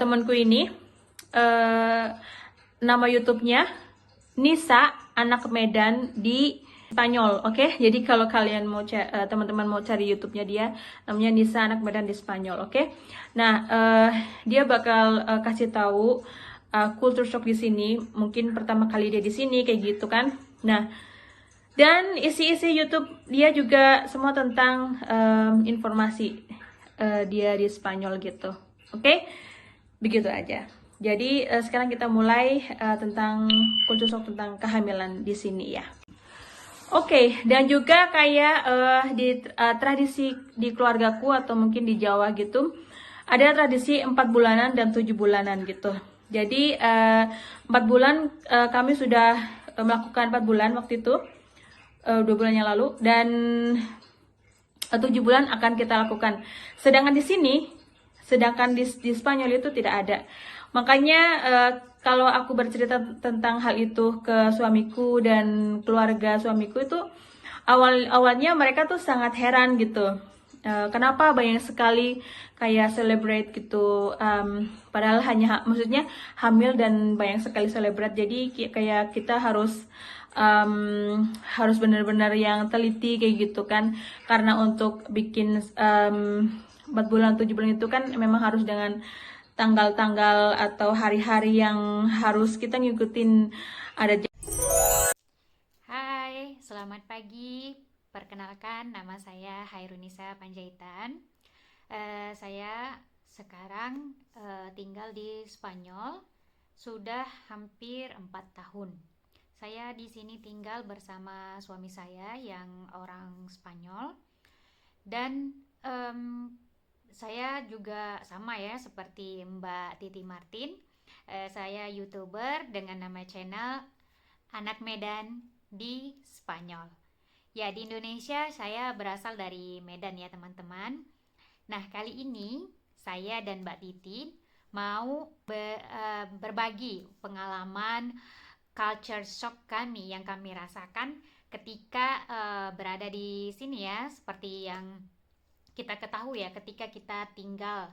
temanku ini, nama YouTube-nya Nisa Anak Medan di Spanyol, oke? Jadi kalau kalian mau teman-teman mau cari YouTube-nya dia, namanya Nisa Anak Medan di Spanyol, oke? Nah, dia bakal kasih tahu culture shock di sini. Mungkin pertama kali dia di sini kayak gitu kan. Nah, dan isi-isi YouTube dia juga semua tentang informasi dia di Spanyol gitu, oke? Begitu aja. Jadi sekarang kita mulai tentang culture shock tentang kehamilan di sini ya. Oke, dan juga kayak di tradisi di keluargaku atau mungkin di Jawa gitu, ada tradisi 4 bulanan dan 7 bulanan gitu. Jadi 4 bulan kami sudah melakukan 4 bulan waktu itu, 2 bulan yang lalu, dan 7 bulan akan kita lakukan. Sedangkan di sini, di Spanyol itu tidak ada. Makanya kalau aku bercerita tentang hal itu ke suamiku dan keluarga suamiku itu awalnya mereka tuh sangat heran gitu. Kenapa banyak sekali kayak celebrate gitu, padahal maksudnya hamil dan banyak sekali celebrate. Jadi kayak kita harus benar-benar yang teliti kayak gitu kan, karena untuk bikin 4 bulan 7 bulan itu kan memang harus dengan tanggal-tanggal atau hari-hari yang harus kita ngikutin. Hai, selamat pagi. Perkenalkan, nama saya Hairunisa Panjaitan. Saya sekarang tinggal di Spanyol sudah hampir 4 tahun. Saya di sini tinggal bersama suami saya yang orang Spanyol, dan saya juga sama ya seperti Mbak Titi Martin. Saya YouTuber dengan nama channel Anak Medan di Spanyol. Ya, di Indonesia saya berasal dari Medan ya teman-teman. Nah, kali ini saya dan Mbak Titi mau berbagi pengalaman culture shock kami yang kami rasakan ketika berada di sini ya. Seperti yang kita ketahui ya, ketika kita tinggal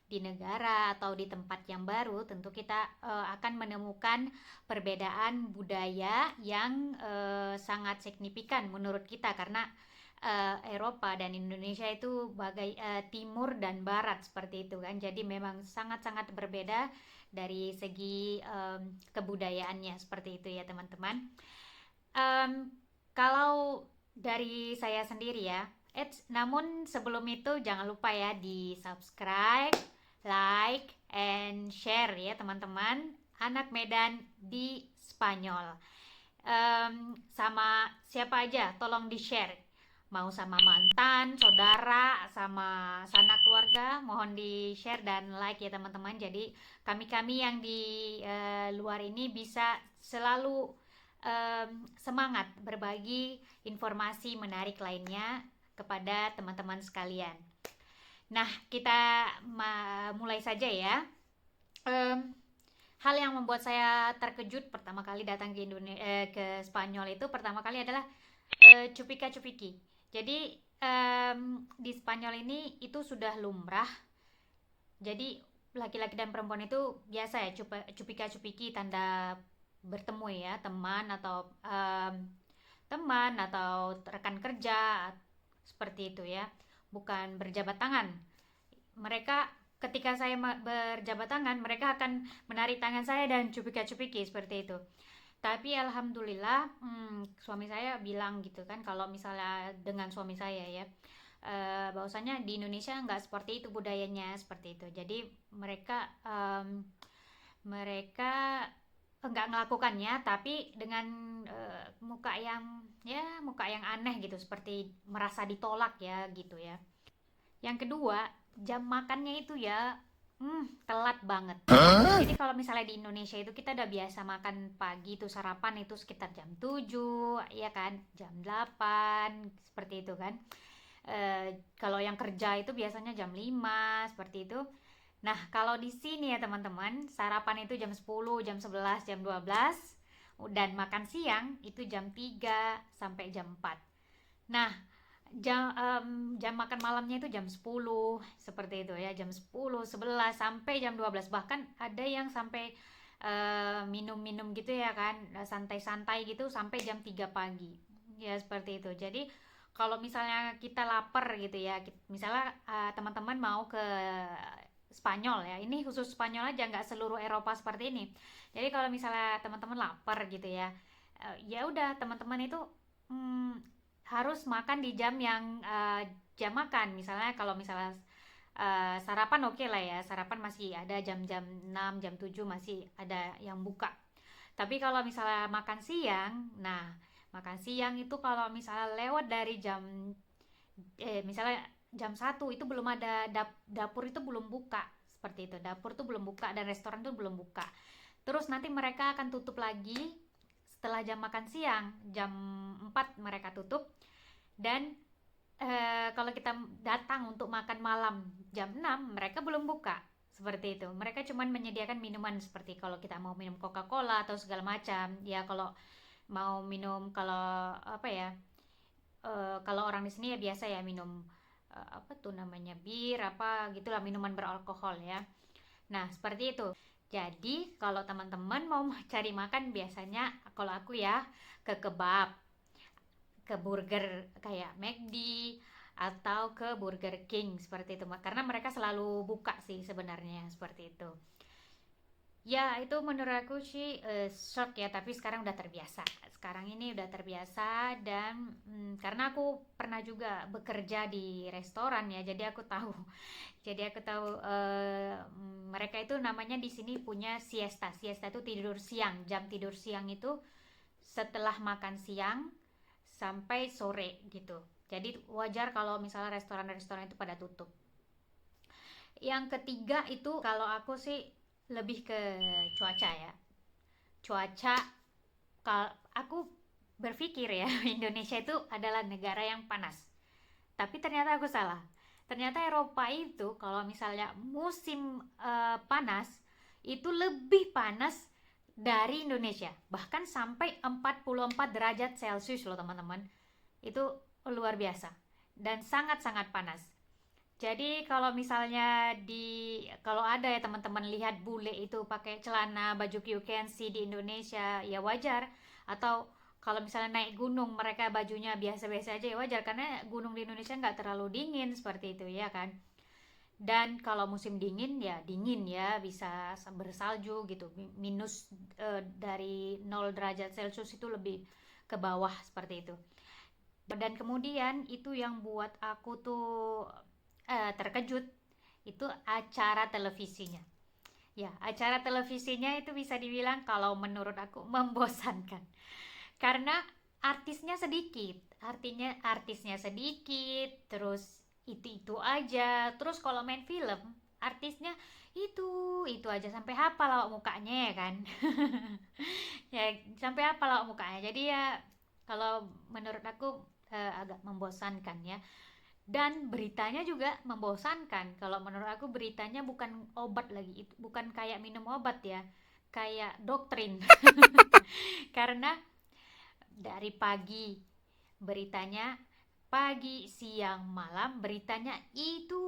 di negara atau di tempat yang baru, tentu kita akan menemukan perbedaan budaya yang sangat signifikan menurut kita, karena Eropa dan Indonesia itu bagai timur dan barat seperti itu kan. Jadi memang sangat-sangat berbeda dari segi kebudayaannya seperti itu ya teman-teman. Kalau dari saya sendiri ya, namun sebelum itu jangan lupa ya di subscribe, like, and share ya teman-teman. Anak Medan di Spanyol. Sama siapa aja tolong di share. Mau sama mantan, saudara, sama sanak keluarga, mohon di share dan like ya teman-teman. Jadi kami-kami yang di luar ini bisa selalu semangat berbagi informasi menarik lainnya kepada teman-teman sekalian. Nah, kita mulai saja ya. Hal yang membuat saya terkejut pertama kali datang ke ke Spanyol itu pertama kali adalah cupika cupiki. Jadi di Spanyol ini itu sudah lumrah. Jadi laki-laki dan perempuan itu biasa ya cupika cupiki, tanda bertemu ya, teman atau rekan kerja seperti itu ya, bukan berjabat tangan. Mereka ketika saya berjabat tangan, mereka akan menarik tangan saya dan cupika-cupiki seperti itu. Tapi alhamdulillah suami saya bilang gitu kan, kalau misalnya dengan suami saya ya, bahwasanya di Indonesia nggak seperti itu budayanya seperti itu. Jadi mereka enggak melakukannya, tapi dengan muka yang aneh gitu, seperti merasa ditolak ya gitu ya. Yang kedua, jam makannya itu ya telat banget. Jadi kalau misalnya di Indonesia itu kita udah biasa makan pagi itu, sarapan itu sekitar jam 7 ya kan, jam 8 seperti itu kan. Kalau yang kerja itu biasanya jam 5 seperti itu. Nah, kalau di sini ya teman-teman, sarapan itu jam 10, jam 11, jam 12, dan makan siang itu jam 3 sampai jam 4. Nah, jam makan malamnya itu jam 10 seperti itu ya, jam 10, 11 sampai jam 12, bahkan ada yang sampai minum-minum gitu ya kan, santai-santai gitu sampai jam 3 pagi ya, seperti itu. Jadi kalau misalnya kita lapar gitu ya, misalnya teman-teman mau ke Spanyol ya, ini khusus Spanyol aja, nggak seluruh Eropa seperti ini. Jadi kalau misalnya teman-teman lapar gitu ya, ya udah teman-teman itu mm, harus makan di jam yang jam makan. Misalnya kalau misalnya sarapan oke lah ya, sarapan masih ada jam-jam 6 jam 7 masih ada yang buka. Tapi kalau misalnya makan siang, nah makan siang itu kalau misalnya lewat dari misalnya jam 1 itu belum ada, dapur itu belum buka, seperti itu. Dapur itu belum buka dan restoran itu belum buka. Terus nanti mereka akan tutup lagi setelah jam makan siang, jam 4 mereka tutup. Dan kalau kita datang untuk makan malam jam 6 mereka belum buka, seperti itu. Mereka cuma menyediakan minuman, seperti kalau kita mau minum Coca-Cola atau segala macam ya. Kalau mau minum, kalau apa ya, kalau orang di sini ya biasa ya minum apa tuh namanya, bir apa gitulah, minuman beralkohol ya. Nah seperti itu. Jadi kalau teman-teman mau cari makan, biasanya kalau aku ya ke kebab, ke burger kayak McD atau ke Burger King, seperti itu, karena mereka selalu buka sih sebenarnya, seperti itu. Ya itu menurut aku sih shock ya, tapi sekarang udah terbiasa. Sekarang ini udah terbiasa. Dan karena aku pernah juga bekerja di restoran ya, jadi aku tahu. Jadi aku tahu mereka itu namanya di sini punya siesta. Siesta itu tidur siang. Jam tidur siang itu setelah makan siang sampai sore gitu. Jadi wajar kalau misalnya restoran-restoran itu pada tutup. Yang ketiga itu kalau aku sih lebih ke cuaca ya. Cuaca, kalau aku berpikir ya Indonesia itu adalah negara yang panas. Tapi ternyata aku salah. Ternyata Eropa itu kalau misalnya musim panas itu lebih panas dari Indonesia. Bahkan sampai 44 derajat Celcius loh teman-teman. Itu luar biasa dan sangat-sangat panas. Jadi kalau misalnya kalau ada ya teman-teman lihat bule itu pakai celana baju QKNC di Indonesia, ya wajar. Atau kalau misalnya naik gunung mereka bajunya biasa-biasa aja, ya wajar, karena gunung di Indonesia nggak terlalu dingin, seperti itu ya kan. Dan kalau musim dingin ya dingin ya, bisa bersalju gitu, minus dari 0 derajat Celcius itu lebih ke bawah, seperti itu. Dan kemudian itu yang buat aku tuh terkejut, itu acara televisinya. Ya, acara televisinya itu bisa dibilang kalau menurut aku membosankan. Karena artisnya sedikit, artinya artisnya sedikit, terus itu aja. Terus kalau main film, artisnya itu aja, sampai hafal awak mukanya ya kan. Ya, sampai hafal awak mukanya. Jadi ya kalau menurut aku agak membosankan ya. Dan beritanya juga membosankan. Kalau menurut aku beritanya bukan obat lagi, itu bukan kayak minum obat ya, kayak doktrin. Karena dari pagi beritanya, pagi siang malam beritanya itu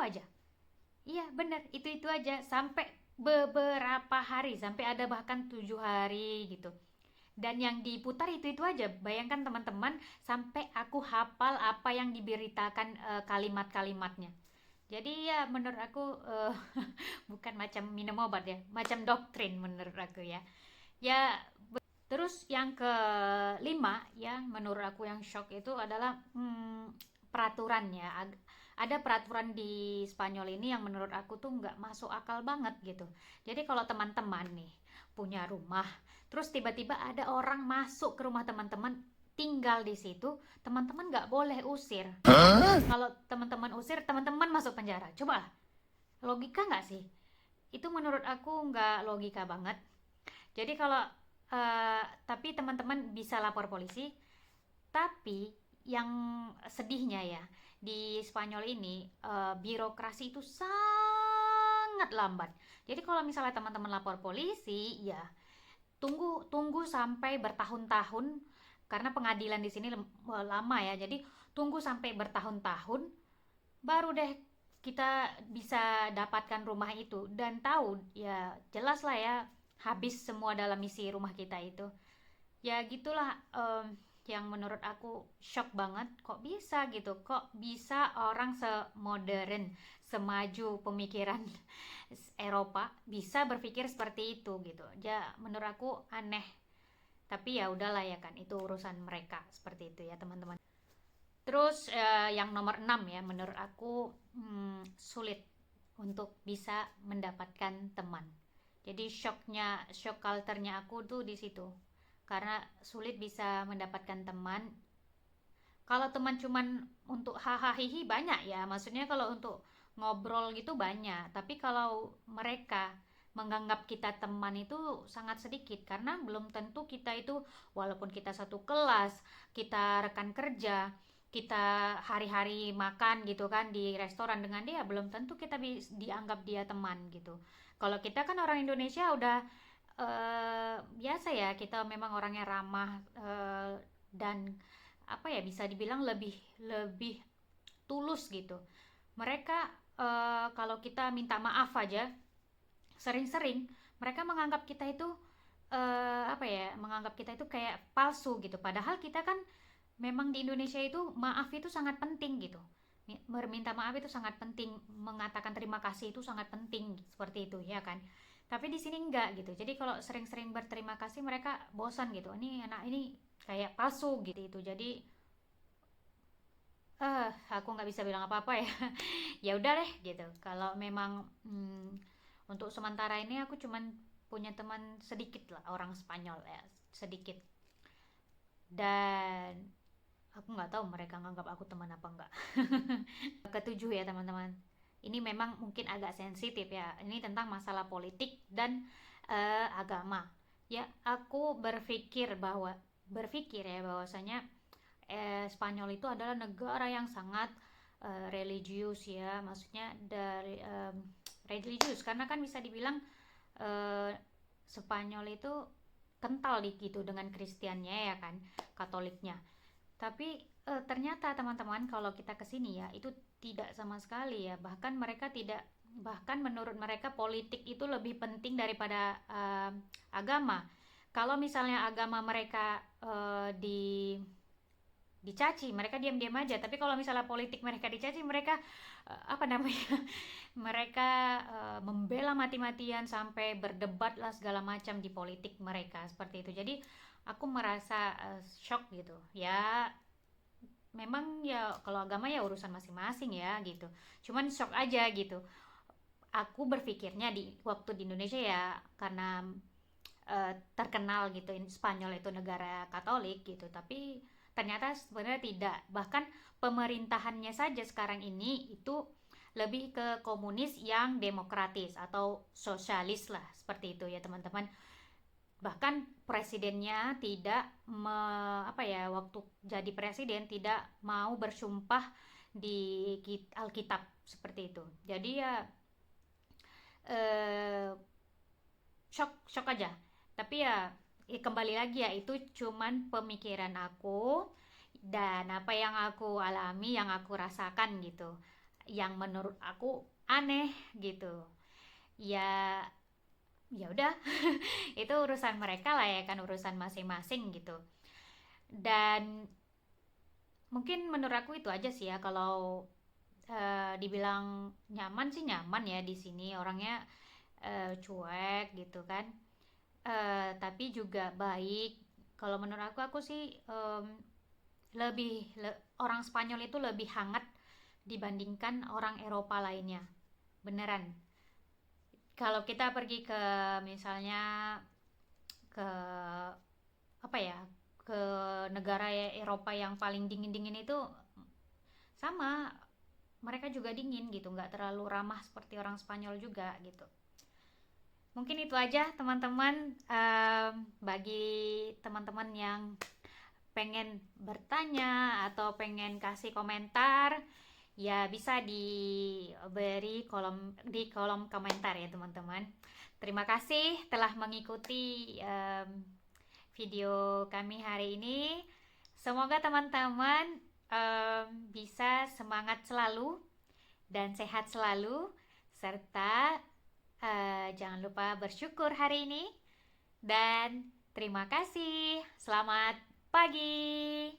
aja. Iya bener, itu aja sampai beberapa hari, sampai ada bahkan 7 hari gitu. Dan yang diputar itu aja. Bayangkan teman-teman, sampai aku hafal apa yang diberitakan kalimat-kalimatnya. Jadi ya menurut aku bukan macam minum obat ya, macam doktrin menurut aku ya. Ya, terus yang kelima yang menurut aku yang shock itu adalah peraturannya. Ada peraturan di Spanyol ini yang menurut aku tuh nggak masuk akal banget gitu. Jadi kalau teman-teman nih punya rumah, terus tiba-tiba ada orang masuk ke rumah teman-teman, tinggal di situ, teman-teman nggak boleh usir. Kalau teman-teman usir, teman-teman masuk penjara. Coba, logika nggak sih? Itu menurut aku nggak logika banget. Jadi kalau tapi teman-teman bisa lapor polisi. Tapi yang sedihnya ya, di Spanyol ini birokrasi itu sangat lambat. Jadi kalau misalnya teman-teman lapor polisi, ya tunggu sampai bertahun-tahun, karena pengadilan di sini lama ya. Jadi tunggu sampai bertahun-tahun baru deh kita bisa dapatkan rumah itu, dan tahu ya jelas lah ya habis semua dalam isi rumah kita itu. Ya gitulah, yang menurut aku shock banget, kok bisa gitu, kok bisa orang semodern, semaju pemikiran Eropa bisa berpikir seperti itu gitu. Ya menurut aku aneh, tapi ya udahlah ya kan, itu urusan mereka seperti itu ya teman-teman. Terus yang nomor 6 ya, menurut aku sulit untuk bisa mendapatkan teman. Jadi shock culture-nya aku tuh di situ. Karena sulit bisa mendapatkan teman. Kalau teman cuman untuk hahaha banyak ya, maksudnya kalau untuk ngobrol gitu banyak. Tapi kalau mereka menganggap kita teman itu sangat sedikit, karena belum tentu kita itu, walaupun kita satu kelas, kita rekan kerja, kita hari-hari makan gitu kan di restoran dengan dia, belum tentu kita dianggap dia teman gitu. Kalau kita kan orang Indonesia udah biasa ya, kita memang orangnya ramah, dan apa ya, bisa dibilang lebih lebih tulus gitu. Mereka kalau kita minta maaf aja sering-sering, mereka menganggap kita itu apa ya, menganggap kita itu kayak palsu gitu. Padahal kita kan memang di Indonesia itu maaf itu sangat penting gitu. Meminta maaf itu sangat penting, mengatakan terima kasih itu sangat penting, seperti itu ya kan. Tapi di sini enggak gitu. Jadi kalau sering-sering berterima kasih mereka bosan gitu. Ini anak ini kayak palsu gitu itu. Jadi aku nggak bisa bilang apa-apa ya. Ya udah deh gitu. Kalau memang untuk sementara ini aku cuman punya teman sedikit lah, orang Spanyol ya, sedikit. Dan aku nggak tahu mereka nganggap aku teman apa enggak. Ketujuh ya teman-teman. Ini memang mungkin agak sensitif ya. Ini tentang masalah politik dan agama. Ya, aku berpikir ya bahwasanya Spanyol itu adalah negara yang sangat religius ya. Maksudnya dari religius, karena kan bisa dibilang eh, Spanyol itu kental gitu dengan Kristiannya ya kan, Katoliknya. Tapi ternyata teman-teman kalau kita kesini ya itu tidak sama sekali ya. Bahkan menurut mereka politik itu lebih penting daripada agama. Kalau misalnya agama mereka dicaci, mereka diam-diam aja. Tapi kalau misalnya politik mereka dicaci, mereka apa namanya? Mereka membela mati-matian sampai berdebat lah segala macam di politik mereka seperti itu. Jadi aku merasa shock gitu. Ya memang ya kalau agama ya urusan masing-masing ya gitu. Cuman shock aja gitu. Aku berpikirnya di waktu di Indonesia ya, karena terkenal gitu Spanyol itu negara Katolik gitu, tapi ternyata sebenarnya tidak. Bahkan pemerintahannya saja sekarang ini itu lebih ke komunis yang demokratis atau sosialis lah, seperti itu ya teman-teman. Bahkan presidennya tidak apa ya, waktu jadi presiden tidak mau bersumpah di Alkitab seperti itu. Jadi ya eh, shock aja. Tapi ya kembali lagi ya, itu cuman pemikiran aku dan apa yang aku alami, yang aku rasakan gitu, yang menurut aku aneh gitu. Ya ya udah, itu urusan mereka lah ya kan, urusan masing-masing gitu. Dan mungkin menurut aku itu aja sih ya. Kalau dibilang nyaman sih nyaman ya di sini, orangnya cuek gitu kan. Tapi juga baik. Kalau menurut aku sih orang Spanyol itu lebih hangat dibandingkan orang Eropa lainnya, beneran. Kalau kita pergi ke misalnya ke apa ya, ke negara Eropa yang paling dingin-dingin itu, sama, mereka juga dingin gitu, nggak terlalu ramah seperti orang Spanyol juga gitu. Mungkin itu aja teman-teman. Bagi teman-teman yang pengen bertanya atau pengen kasih komentar, ya bisa diberi di kolom komentar ya teman-teman. Terima kasih telah mengikuti video kami hari ini. Semoga teman-teman bisa semangat selalu dan sehat selalu, serta jangan lupa bersyukur hari ini. Dan terima kasih. Selamat pagi.